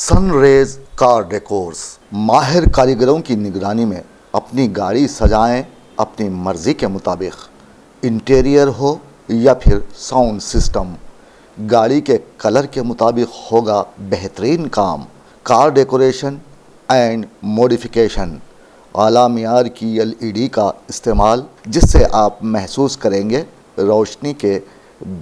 Sun rays car decors माहिर कारीगरों की निगरानी में अपनी गाड़ी सजाएं अपनी मर्जी के मुताबिक। इंटीरियर हो या फिर साउंड सिस्टम, गाड़ी के कलर के मुताबिक होगा बेहतरीन काम। कार डेकोरेशन एंड मॉडिफिकेशन, आला मियार की LED का इस्तेमाल, जिससे आप महसूस करेंगे रोशनी के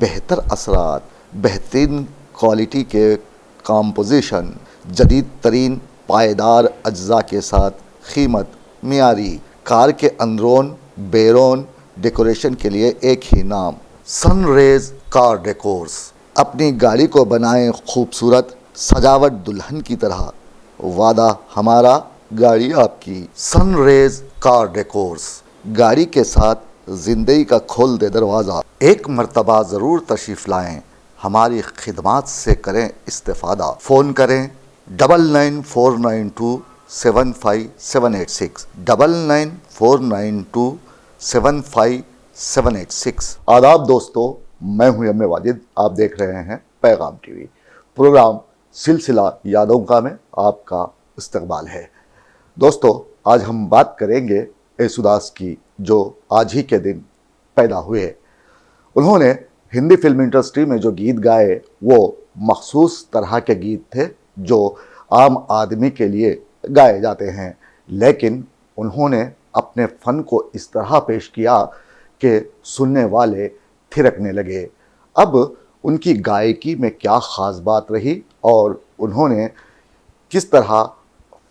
बेहतर असरात। बेहतरीन क्वालिटी के कॉम्पोजिशन, जदीद तरीन पायदार अज्जा के साथ कीमत मियारी। कार के अंदरून बैरून डेकोरेशन के लिए एक ही नाम, सनरेज कार डेकोर्स। अपनी गाड़ी को बनाएं खूबसूरत, सजावट दुल्हन की तरह, वादा हमारा गाड़ी आपकी। सनरेज कार डेकोर्स, गाड़ी के साथ जिंदगी का खोल दे दरवाज़ा। एक मर्तबा ज़रूर तशरीफ़ लाएं, हमारी खिदमात से करें इस्तेफ़ादा। फ़ोन करें 9949275786 9949275786। आदाब दोस्तों, मैं हूं एम ए वाजिद। आप देख रहे हैं पैगाम TV। प्रोग्राम सिलसिला यादों का में आपका इस्तकबाल है। दोस्तों, आज हम बात करेंगे येसुदास की, जो आज ही के दिन पैदा हुए। उन्होंने हिंदी फिल्म इंडस्ट्री में जो गीत गाए वो मखसूस तरह के गीत थे जो आम आदमी के लिए गाए जाते हैं, लेकिन उन्होंने अपने फ़न को इस तरह पेश किया कि सुनने वाले थिरकने लगे। अब उनकी गायकी में क्या ख़ास बात रही और उन्होंने किस तरह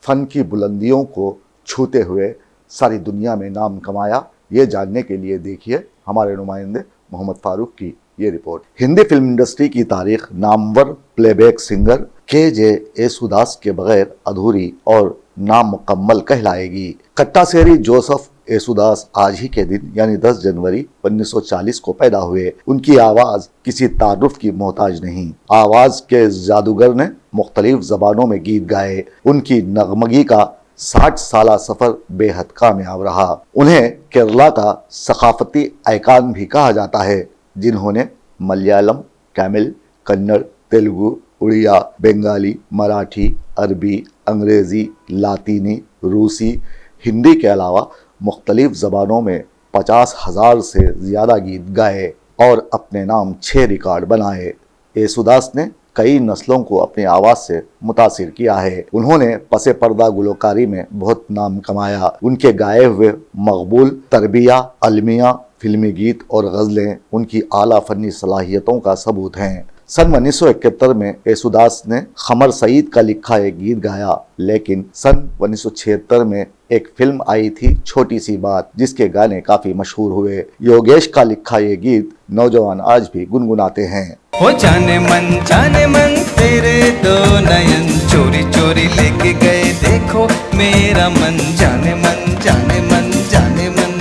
फ़न की बुलंदियों को छूते हुए सारी दुनिया में नाम कमाया, ये जानने के लिए देखिए हमारे नुमाइंदे मोहम्मद फारूक की ये रिपोर्ट। हिंदी फिल्म इंडस्ट्री की तारीख Namvar playback singer KJ Yesudas के बगैर अधूरी और नामुकम्मल कहलाएगी। कट्टासेरी जोसेफ येसुदास आज ही के दिन यानी 10 जनवरी 1940 को पैदा हुए। उनकी आवाज़ किसी तारुफ की मोहताज नहीं। आवाज़ के जादूगर ने मुख्तलिफ ज़बानों में गीत गाए। उनकी नगमगी का 60 साला सफ़र बेहद कामयाब रहा। उन्हें केरला का सकाफती आइकान भी कहा जाता है, जिन्होंने मलयालम, तमिल, कन्नड़, तेलुगु, उड़िया, बंगाली, मराठी, अरबी, अंग्रेज़ी, लातीनी, रूसी, हिंदी के अलावा मुख्तलिफ ज़बानों में 50,000 से ज़्यादा गीत गाए और अपने नाम 6 रिकॉर्ड बनाए। येसुदास ने कई नस्लों को अपनी आवाज़ से मुतासिर किया है। उन्होंने पसे पर्दा गुलकारी में बहुत नाम कमाया। उनके गाए हुए मकबूल तरबिया, अलमिया, फिल्मी गीत और गज़लें उनकी आला फ़नी सलाहियतों का सबूत हैं। सन 1971 में येसुदास ने खमर सईद का लिखा एक गीत गाया, लेकिन सन 1976 में एक फिल्म आई थी छोटी सी बात, जिसके गाने काफ़ी मशहूर हुए। योगेश का लिखा ये गीत नौजवान आज भी गुनगुनाते हैं। हो जाने मन तेरे दो नयन, चोरी चोरी लेके गए देखो मेरा मन। जाने मन जाने मन जाने मन,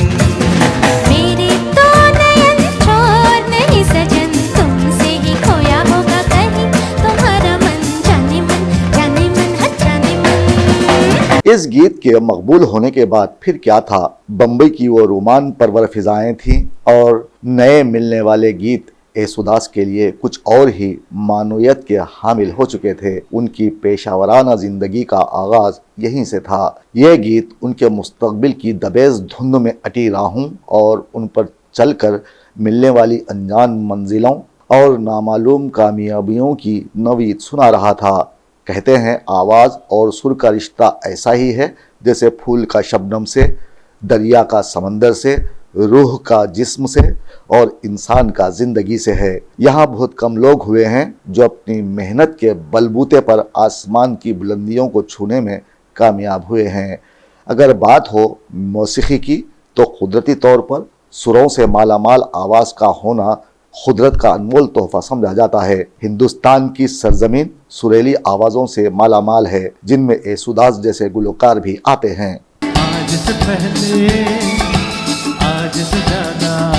मेरे दो नयन चोर नहीं सजन, तुमसे ही खोया होगा कहीं तुम्हारा मन। जाने मन जाने मन हाँ जाने मन। इस गीत के मकबूल होने के बाद फिर क्या था, बम्बई की वो रोमान परवर फिजाएं थीं और नए मिलने वाले गीत येसुदास के लिए कुछ और ही मानूयत के हामिल हो चुके थे। उनकी पेशावराना ज़िंदगी का आगाज़ यहीं से था। ये गीत उनके मुस्तकबिल की दबेज़ धुंध में अटी राहों और उन पर चलकर मिलने वाली अनजान मंजिलों और नामालूम कामयाबियों की नवीद सुना रहा था। कहते हैं आवाज़ और सुर का रिश्ता ऐसा ही है जैसे फूल का शबनम से, दरिया का समंदर से, रूह का जिस्म से और इंसान का ज़िंदगी से है। यहाँ बहुत कम लोग हुए हैं जो अपनी मेहनत के बलबूते पर आसमान की बुलंदियों को छूने में कामयाब हुए हैं। अगर बात हो मौसीकी की तो कुदरती तौर पर सुरों से मालामाल आवाज़ का होना कुदरत का अनमोल तोहफा समझा जाता है। हिंदुस्तान की सरजमीन सुरीली आवाज़ों से मालामाल है, जिनमें येसुदास जैसे गुलकार भी आते हैं। आज से पहले आज से ज़्यादा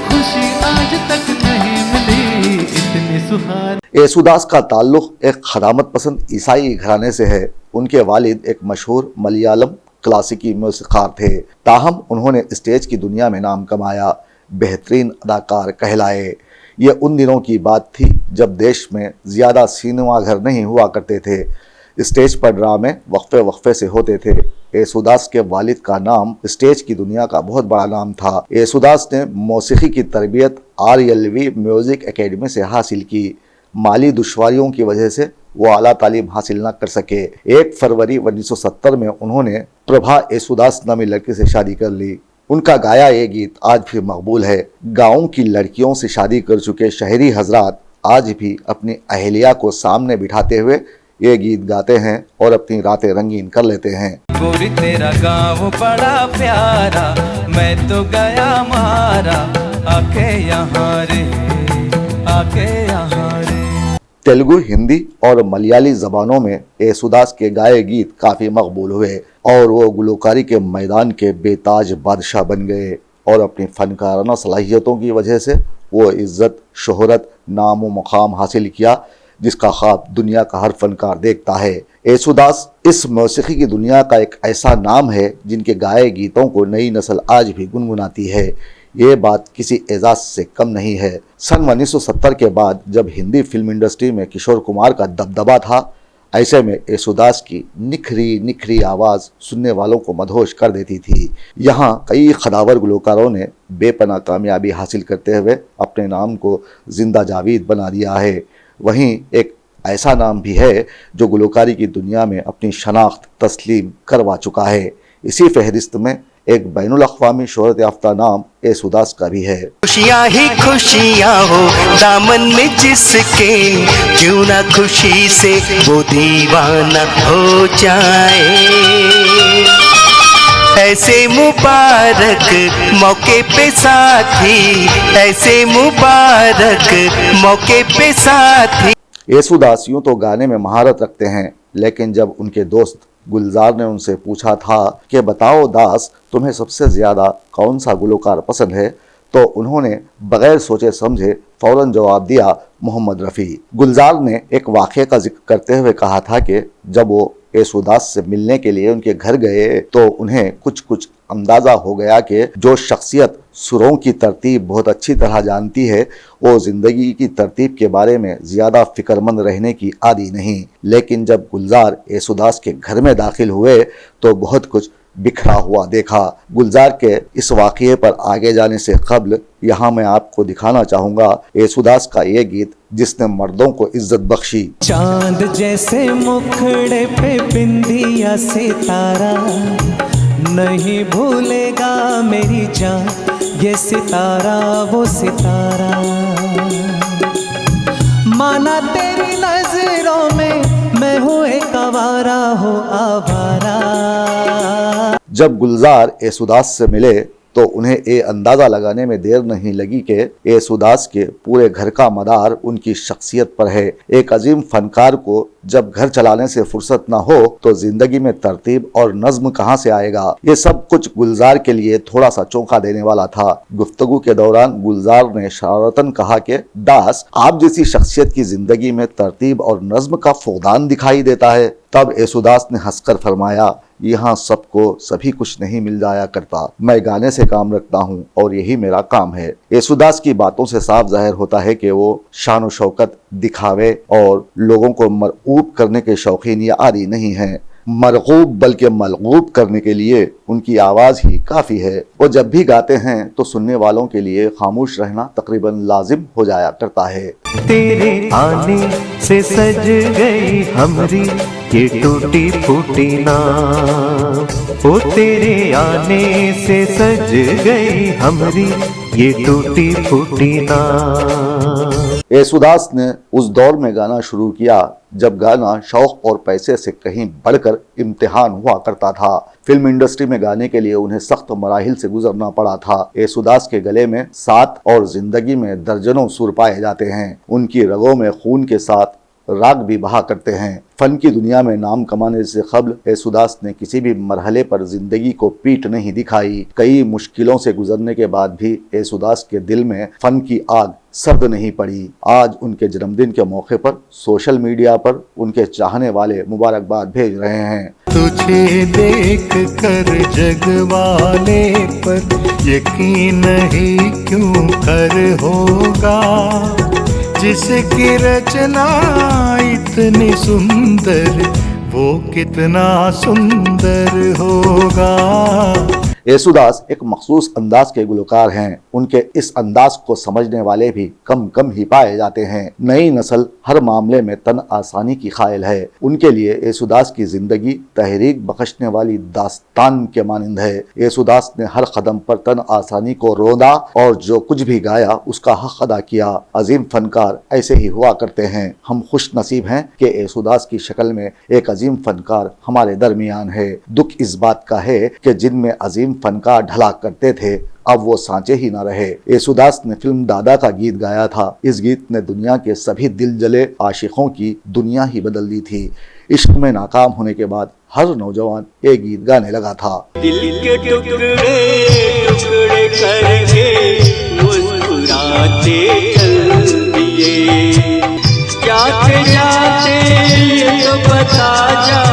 खुशी आज तक नहीं मिली इतनी सुहानी। येसुदास का ताल्लुक़ एक खदामत पसंद ईसाई घराने से है। उनके वालिद एक मशहूर मलयालम क्लासिकी मौसीक़ार थे, ताहम उन्होंने स्टेज की दुनिया में नाम कमाया, बेहतरीन अदाकार कहलाए। ये उन दिनों की बात थी जब देश में ज़्यादा सिनेमा घर नहीं हुआ करते थे। स्टेज पर ड्रामे वक्फे वक्फे से होते थे। येसुदास के वालिद का नाम स्टेज की दुनिया का बहुत बड़ा नाम था। येसुदास ने मौसीकी की तरबियत RLV म्यूज़िक एकेडमी से हासिल की। माली दुश्वारियों की वजह से वो आला तालीम हासिल न कर सके। 1 फरवरी 1970 में उन्होंने प्रभा येसुदास नामी लड़की से शादी कर ली। उनका गाया ये गीत आज भी मकबूल है। गाँव की लड़कियों से शादी कर चुके शहरी हजरात आज भी अपनी अहलिया को सामने बिठाते हुए ये गीत गाते हैं और अपनी रातें रंगीन कर लेते हैं। गोरी तेरा गाँव बड़ा प्यारा, मैं तो गया मारा, आके यहाँ रे, आके यहाँ रे। तेलुगु, हिंदी और मलयाली ज़बानों में येसुदास के गाए गीत काफ़ी मकबूल हुए और वो गुलकारी के मैदान के बेताज बादशाह बन गए और अपनी फ़नकाराना सलाहियतों की वजह से वो इज़्ज़त, शोहरत, नाम व मकाम हासिल किया जिसका ख्वाब दुनिया का हर फनकार देखता है। येसुदास इस मौसीकी की दुनिया का एक ऐसा नाम है जिनके गाए गीतों को नई नस्ल आज भी गुनगुनाती है। ये बात किसी एजाज से कम नहीं है। सन 1970 के बाद जब हिंदी फिल्म इंडस्ट्री में किशोर कुमार का दबदबा था, ऐसे में येसुदास की निखरी निखरी आवाज़ सुनने वालों को मदहोश कर देती थी। यहाँ कई खदावर गुलकारों ने बेपनाह कामयाबी हासिल करते हुए अपने नाम को जिंदा जावीद बना दिया है। वहीं एक ऐसा नाम भी है जो गुलकारी की दुनिया में अपनी शनाख्त तस्लीम करवा चुका है। इसी फहरिस्त में एक बैनुल अक़वामी शोहरत याफ्ता नाम येसुदास का भी है। खुशियाँ ही खुशियाँ हो दामन में जिसके, क्यों ना खुशी से वो दीवाना हो जाए। ऐसे मुबारक मौके पे साथी, ऐसे मुबारक मौके पे साथी। येसुदास यूँ तो गाने में महारत रखते हैं, लेकिन जब उनके दोस्त गुलजार ने उनसे पूछा था कि बताओ दास, तुम्हें सबसे ज़्यादा कौन सा गुलकार पसंद है, तो उन्होंने बगैर सोचे समझे फ़ौरन जवाब दिया, मोहम्मद रफ़ी। गुलजार ने एक वाक़े का जिक्र करते हुए कहा था कि जब वो येसुदास से मिलने के लिए उनके घर गए तो उन्हें कुछ अंदाज़ा हो गया कि जो शख्सियत सुरों की तरतीब बहुत अच्छी तरह जानती है वो ज़िंदगी की तरतीब के बारे में ज़्यादा फ़िक्रमंद रहने की आदी नहीं। लेकिन जब गुलजार येसुदास के घर में दाखिल हुए तो बहुत कुछ बिखरा हुआ देखा। गुलजार के इस वाक़ये पर आगे जाने से कबल यहाँ मैं आपको दिखाना चाहूँगा येसुदास का ये गीत जिसने मर्दों को इज्जत बख्शी। चांद जैसे मुखड़े पे बिंदिया सितारा, नहीं भूलेगा मेरी जान ये सितारा वो सितारा। माना तेरी नजरों में मैं हूँ एक आवारा हो आवारा। जब गुलजार येसुदास से मिले तो उन्हें ये अंदाज़ा लगाने में देर नहीं लगी कि येसुदास के पूरे घर का मदार उनकी शख्सियत पर है। एक अजीम फनकार को जब घर चलाने से फुर्सत ना हो तो जिंदगी में तरतीब और नज्म कहाँ से आएगा। ये सब कुछ गुलजार के लिए थोड़ा सा चौंका देने वाला था। गुफ्तगू के दौरान गुलजार ने शरारतन कहा कि दास, आप जैसी शख्सियत की जिंदगी में तरतीब और नज्म का फुकदान दिखाई देता है। तब येसुदास ने हंसकर फरमाया, यहाँ सबको सभी कुछ नहीं मिल जाया करता, मैं गाने से काम रखता हूँ और यही मेरा काम है। येसुदास की बातों से साफ जाहिर होता है कि वो शान व शौकत, दिखावे और लोगों को मरऊब करने के शौकीन या आदी नहीं हैं। मरगूब बल्कि मलगूब करने के लिए उनकी आवाज़ ही काफ़ी है। वो जब भी गाते हैं तो सुनने वालों के लिए खामोश रहना तकरीबन लाजिम हो जाया करता है। तेरे आने से सज गई हमरी ये टूटी फूटी नाव, ओ तेरे आने से सज गई हमरी ये टूटी फूटी नाव। येसुदास ने उस दौर में गाना शुरू किया जब गाना शौक और पैसे से कहीं बढ़कर इम्तिहान हुआ करता था। फिल्म इंडस्ट्री में गाने के लिए उन्हें सख्त मराहिल से गुजरना पड़ा था। येसुदास के गले में 7 और जिंदगी में दर्जनों सुर पाए जाते हैं। उनकी रगों में खून के साथ राग भी बहा करते हैं। फन की दुनिया में नाम कमाने से कबल येसुदास ने किसी भी मरहले पर जिंदगी को पीठ नहीं दिखाई। कई मुश्किलों से गुजरने के बाद भी येसुदास के दिल में फन की आग सर्द नहीं पड़ी। आज उनके जन्मदिन के मौके पर सोशल मीडिया पर उनके चाहने वाले मुबारकबाद भेज रहे हैं। तुझे देख कर जग वाले पर यकीन ही क्यों कर होगा, जिसकी रचना इतनी सुंदर वो कितना सुंदर होगा। येसुदास एक मखसूस अंदाज के गुलकार हैं। उनके इस अंदाज को समझने वाले भी कम ही पाए जाते हैं। नई नस्ल हर मामले में तन आसानी की कायल है। उनके लिए येसुदास की जिंदगी तहरीक बख्शने वाली दास्तान के मानिंद है। येसुदास ने हर कदम पर तन आसानी को रोदा और जो कुछ भी गाया उसका हक अदा किया। अजीम फनकार ऐसे ही हुआ करते हैं। हम खुश नसीब हैं कि येसुदास की शक्ल में एक अजीम फनकार हमारे दरमियान है। दुख इस बात का है कि जिनमें अजीम फनकार ढला करते थे अब वो सांचे ही न रहे। येसुदास ने फिल्म दादा का गीत गाया था। इस गीत ने दुनिया के सभी दिल जले आशिकों की दुनिया ही बदल दी थी। इश्क में नाकाम होने के बाद हर नौजवान ये गीत गाने लगा था। दिल के टुकड़े टुकड़े करके मुस्कुराते चल दिए, जाते जाते ये तो बता जा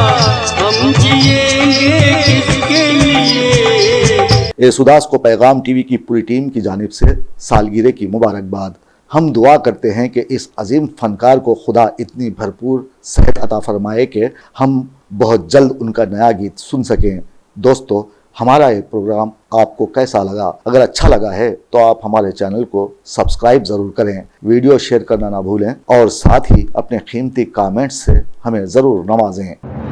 हम जिएंगे किसके लिए। येसुदास को पैगाम टीवी की पूरी टीम की जानिब से सालगिरह की मुबारकबाद। हम दुआ करते हैं कि इस अजीम फनकार को खुदा इतनी भरपूर सेहत अता फरमाए कि हम बहुत जल्द उनका नया गीत सुन सकें। दोस्तों, हमारा ये प्रोग्राम आपको कैसा लगा? अगर अच्छा लगा है तो आप हमारे चैनल को सब्सक्राइब ज़रूर करें, वीडियो शेयर करना ना भूलें और साथ ही अपने कीमती कमेंट्स से हमें ज़रूर नवाजें।